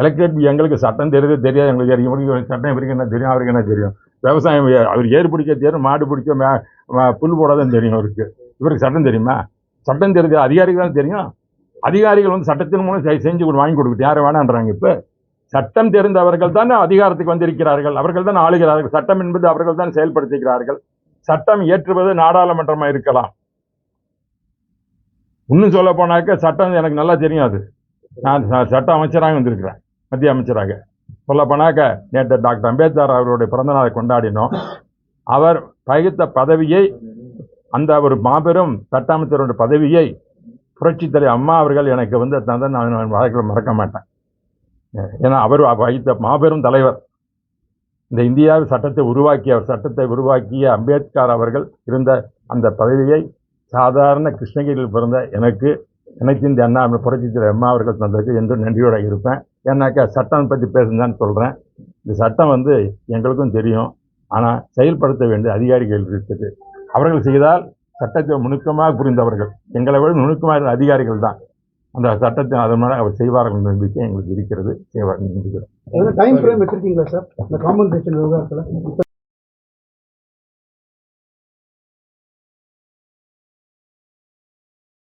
எலெக்டட் எங்களுக்கு சட்டம் தெரியாது. எங்களுக்கு தெரியும் சட்டம் இவருக்கு என்ன தெரியும், அவருக்கு என்ன தெரியும்? விவசாயம் அவர் ஏறு பிடிக்க தெரியும், மாடு பிடிக்க புல் போடாதான் தெரியும் அவருக்கு. இவருக்கு சட்டம் தெரியுமா? சட்டம் தெரிஞ்ச அதிகாரிகள் தான் தெரியும். அதிகாரிகள் வந்து சட்டத்தின் மூலம் செஞ்சு வாங்கி கொடுக்குது. யாரை வேணான்றாங்க? இப்போ சட்டம் தெரிந்தவர்கள் தான் அதிகாரத்துக்கு வந்திருக்கிறார்கள். அவர்கள் தான் ஆளுகிறார்கள். சட்டம் என்பது அவர்கள் தான் செயல்படுத்துகிறார்கள். சட்டம் இயற்றுவது நாடாளுமன்றமாக இருக்கலாம். இன்னும் சொல்ல போனாக்க சட்டம் எனக்கு நல்லா தெரியும். அது நான் சட்ட அமைச்சராக வந்திருக்கிறேன், மத்திய அமைச்சராக. சொல்ல போனாக்க நேற்று டாக்டர் அம்பேத்கர் அவருடைய பிறந்தநாளை கொண்டாடினோம். அவர் வகித்த பதவியை, அந்த ஒரு மாபெரும் சட்ட அமைச்சருடைய பதவியை புரட்சித் தலைவர் அம்மா அவர்கள் எனக்கு வந்து தந்த நான் வாழ்க்கையில் மறக்க மாட்டேன். ஏன்னா அவர் வகித்த மாபெரும் தலைவர். இந்த இந்தியாவில் சட்டத்தை உருவாக்கிய அம்பேத்கர் அவர்கள் இருந்த அந்த பதவியை சாதாரண கிருஷ்ணகிரியில் பிறந்த எனக்கு இந்த அண்ணா புரட்சித் தலைவர் அம்மா அவர்கள் தந்ததுக்கு என்று நன்றியோட இருப்பேன். ஏன்னாக்கா சட்டம் பற்றி பேசுனதான்னு சொல்கிறேன். இந்த சட்டம் வந்து எங்களுக்கும் தெரியும், ஆனால் செயல்படுத்த வேண்டிய அதிகாரிகள் இருக்குது. அவர்கள் செய்தால் சட்டத்தை நுணுக்கமாக புரிந்தவர்கள், எங்களை விட நுணுக்கமாக அதிகாரிகள் தான். அந்த சட்டத்தை அதன் மேலே அவர் செய்வார்கள் நம்பிக்கை எங்களுக்கு இருக்கிறது. செய்வார்கள் நம்பிக்கிறோம். டைம் ஃப்ரேம் வச்சிருக்கீங்களா சார் இந்த காம்பன்சேஷன் விவகாரத்தில்?